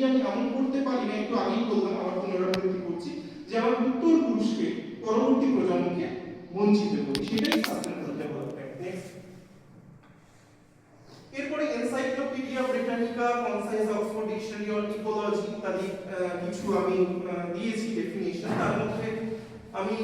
আমি এমন করতে পারি না, একটু আগেই বললাম, আবার পুনরাবৃত্তি করছি, যে আমার উত্তর পুরুষকে পরবর্তী প্রজন্মকে বঞ্চিত করি, সেটাই সাস্টেনেবল ডেভেলপমেন্ট। নেক্সট, এরপরে encyclopedia Britannica, concise Oxford dictionary on ecology ইত্যাদি কিছু আমি দিয়েছি ডেফিনিশন। তার মধ্যে আমি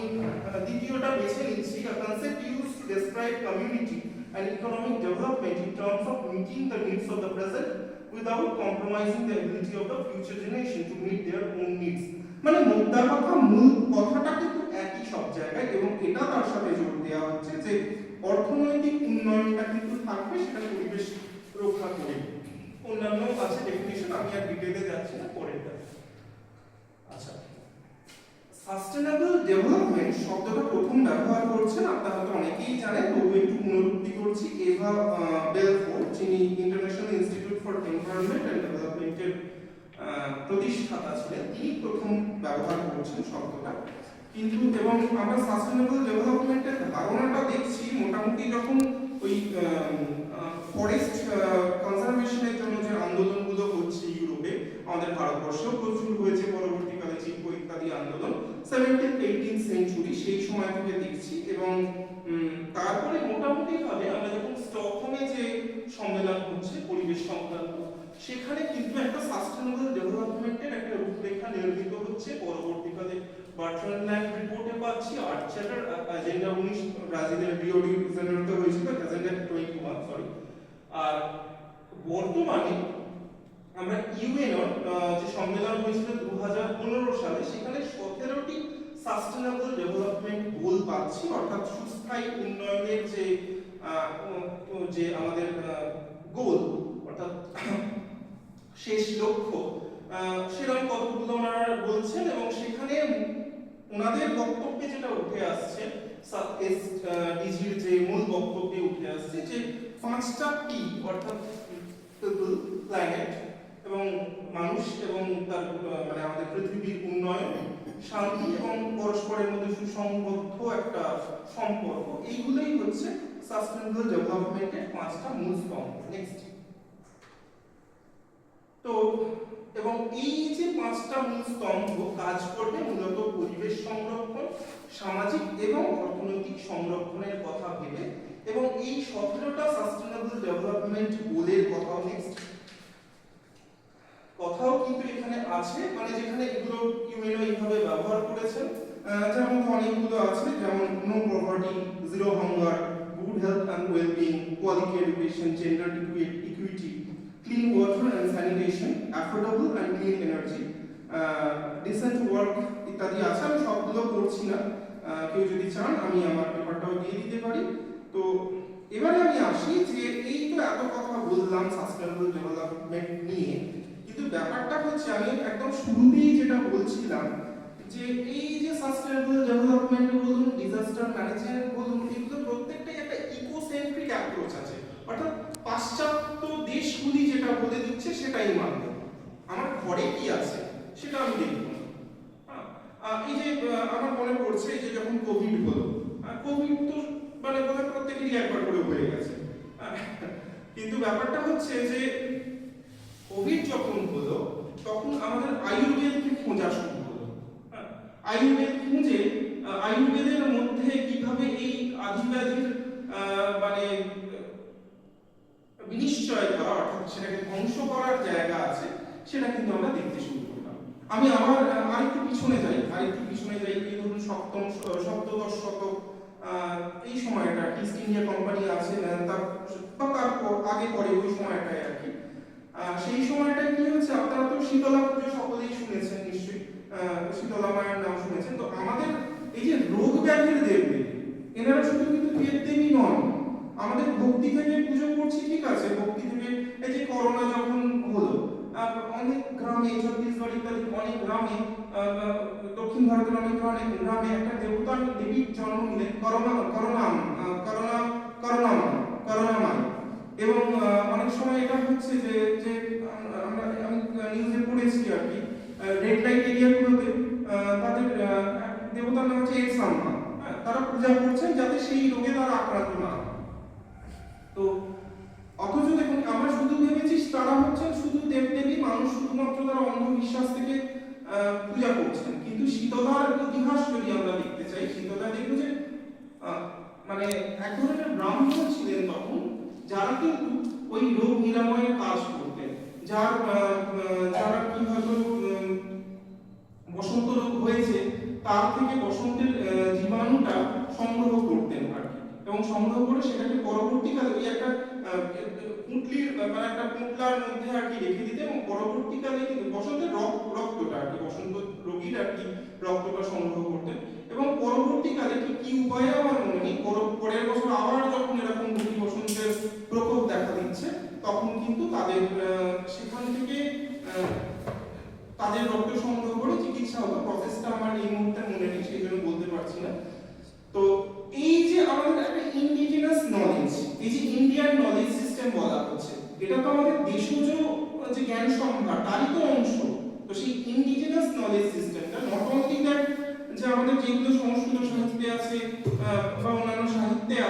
দ্বিতীয়টা বেছে নিচ্ছি, a concept used to describe community and economic development in terms of meeting the needs of the present without compromising the ability of the future generation to meet their own needs। মানে মোদ্দা কথা, মূল কথাটা কিন্তু একই সব জায়গায়, এবং এটা তার সাথে জোর দেওয়া হচ্ছে যে অর্থনৈতিক উন্নয়নটা কিন্তু থাকবে, সেটা পরিবেশ রক্ষা করে। অন্যান্য আছে ডেফিনিশন, আমি আর ডিটেইলে যাচ্ছি না, পরেরটা। আচ্ছা, সাস্টেনেবল ডেভেলপমেন্ট শব্দটা প্রথম ব্যবহার করছেন আপনারা হয়তো অনেকেই জানেন, তবু একটু পুনরুক্তি করছি, এভা বেলফোর্ড, যিনি international institute for environment and ডেভেলপমেন্টের প্রতিষ্ঠাতা ছিলেন, তিনি প্রথম ব্যবহার করছেন শব্দটা। কিন্তু এবং আমরা সাস্টেনেবল ডেভেলপমেন্টের ধারণাটা দেখছি মোটামুটি যখন ওই ফরেস্ট কনজারভেশনের জন্য যে আন্দোলনগুলো হচ্ছে ইউরোপে, আমাদের ভারতবর্ষেও প্রচুর হয়েছে পরবর্তীকালে চিপকো ইত্যাদি আন্দোলন 17th-18th সেঞ্চুরি, সেই সময় থেকে দেখছি। এবং তারপরে মোটামুটি ভাবে আমরা যখন স্টকহোমে যে সম্মেলন হচ্ছে পরিবেশ সংক্রান্ত, সেখানে কিন্তু একটা সাস্টেনেবল ডেভেলপমেন্টের একটা রূপরেখা নির্মিত হচ্ছে। পরবর্তীকালে বার্ট্রান্ড ল্যান্ড রিপোর্টে পাচ্ছি, আর্চার্টার এজেন্ডা 19 ব্রাজিলের রিও ডি জেনেরোতে হয়েছিল, এজেন্ডা 21 সরি। আর বর্তমানে আমরা ইউএনওর যে সম্মেলন হয়েছিল 2015 সালে, সেখানে 17টি সাস্টেনেবল ডেভেলপমেন্ট গোল পাচ্ছি, অর্থাৎ সুস্থায়ী উন্নয়নের যে আমাদের গোল, অর্থাৎ শেষ লক্ষ্য, সেরকম কতগুলো ওনারা বলছেন। এবং সেখানে ওনাদের বক্তব্যে যেটা উঠে আসছে, এসডিজির যে মূল বক্তব্যে উঠে আসছে যে 5টা পি, অর্থাৎ পিপল, প্ল্যানেট এবং মানুষ এবং তার মানে আমাদের পৃথিবীর উন্নয়ন, শান্তি এবং পরস্পরের মধ্যে সুসংবদ্ধ একটা সম্পর্ক, এইগুলোই হচ্ছে সাস্টেনেবল ডেভেলপমেন্টের 5টা মূল স্তম্ভ। নেক্সট, তো এবং এই যে 5টা মূল স্তম্ভ কাজ করবে মূলত পরিবেশ সংরক্ষণ, সামাজিক এবং অর্থনৈতিক সংরক্ষণের কথা ভেবে। এবং এই 17টা সাস্টেনেবল ডেভেলপমেন্ট গোলের কথাও নেক্সট কথাও কিন্তু এখানে আছে, মানে যেখানে এগুলো ইউএনও এইভাবে ব্যবহার করেছেন, যার মধ্যে অনেকগুলো আছে, যেমন no poverty, zero hunger, good health and wellbeing, quality education, gender equity, clean water and sanitation, affordable and clean energy, decent work ইত্যাদি আছে। আমি সবগুলো করছি না, কেউ যদি চান আমি আমার পেপারটাও দিয়ে দিতে পারি। তো এবারে আমি আসি যে এই তো এত কথা বললাম সাস্টেনেবল ডেভেলপমেন্ট নিয়ে, কিন্তু ব্যাপারটা হচ্ছে আমি একদম শুরুতেই যেটা বলছিলাম যে এই যে সাস্টেনেবল ডেভেলপমেন্ট বলুন, ডিজাস্টার ম্যানেজমেন্ট বলুন, এগুলো প্রত্যেকটাই একটা ইকোসেন্ট্রিক অ্যাপ্রোচ আছে, অর্থাৎ পাশ্চাত্য দেশগুলি যেটা বলে দিচ্ছে সেটাই মানবে, আমার ঘরে কি আছে সেটা আমি দেখব না। এই যে আমার মনে পড়ছে যে যখন কোভিড হলো, কোভিড তো মানে বোধহয় প্রত্যেকেরই একবার করে হয়ে গেছে, কিন্তু ব্যাপারটা হচ্ছে যে কোভিড যখন হলো তখন আমাদের আয়ুর্বেদকে খোঁজা শুরু হলো। আয়ুর্বেদ খুঁজে আয়ুর্বেদের মধ্যে কিভাবে এই আদিব্যাধির মানে বিনিশ্চয় করা, অর্থাৎ সেটাকে ধ্বংস করার জায়গা আছে, সেটা কিন্তু আমরা দেখতে শুরু করলাম। আমি আবার আরেকটু পিছনে যাই, এই ধরুন সপ্তদশ শতক, এই সময়টা ইস্ট ইন্ডিয়া কোম্পানি আছে, তার আগে পরে ওই সময়টায় আর কি। সেই সময়টায় কি হচ্ছে, আপনারা তো শীতলা পুজো সকলেই শুনেছেন নিশ্চয়ই, শীতলা মায়ের নাম শুনেছেন। তো আমাদের এই যে রোগ ব্যাধির দেবদেবী, এনারা শুধু কিন্তু দেবদেবী নন, আমাদের ভক্তি থেকে পুজো করছি, ঠিক আছে, ভক্তি থেকে। এই যে করোনা যখন হলো, অনেক গ্রামে, ছত্তিশগড় ইত্যাদি অনেক গ্রামে, দক্ষিণ ভারতের অনেক গ্রামে একটা দেবীর জন্ম নিলেন, করোনামাই। এবং অনেক সময় এটা হচ্ছে যে আমি নিউজে পড়েছি আর কি, রেড লাইট এরিয়াগুলোতে তাদের দেবতার নাম হচ্ছে এক্সাম্মা, তারা পূজা করছেন যাতে সেই রোগে তারা আক্রান্ত না হয়। তো অথচ দেখুন আমরা শুধু ভেবেছি তারা হচ্ছেন শুধু দেবদেবী, মানুষ শুধুমাত্র তারা বিশ্বাস থেকে পূজা করছেন। কিন্তু শীতলার ইতিহাস যদি আমরা দেখতে চাই, শীতলা দেখবো যে মানে এক ধরনের ব্রাহ্মণ ছিলেন তখন, যারা কিন্তু ওই রোগ নিরাময়ের কাজ করতেন। যারা কি হয়তো বসন্ত রোগ হয়েছে, তার থেকে বসন্তের জীবাণুটা সংগ্রহ করতেন আর কি, এবং সংগ্রহ করে সেটাকে পরবর্তীকালে ওই একটা পুঁটলির মানে একটা পুঁটলার মধ্যে আর কি রেখে দিতে, এবং পরবর্তীকালে কিন্তু বসন্তের রক্তটা আর কি, বসন্ত রোগীর আর কি রক্তটা সংগ্রহ করতেন। এবং পরবর্তীকালে কি উপায়ে আমার মনে নেই, পরের বছর আবার যখন এরকম রোগী বসন্তের প্রকোপ দেখা দিচ্ছে, তখন কিন্তু তাদের সেখান থেকে তাদের রক্ত সংগ্রহ করে চিকিৎসা হতো। প্রসেসটা আমার এই মুহূর্তে মনে নেই, সেই জন্য বলতে পারছি না। তো এই যে আমাদের একটা ইন্ডিজিনাস নলেজ, এই যে ইন্ডিয়ান নলেজ সিস্টেম বলা হচ্ছে, এটা তো আমাদের দেশজ যে জ্ঞান সম্ভার তারই তো অংশ। তো সেই ইন্ডিজিনাস নলেজ সিস্টেমটা নট অনলি দ্যাট যে আমাদের যেগুলো সংস্কৃত সাহিত্যে আছে বা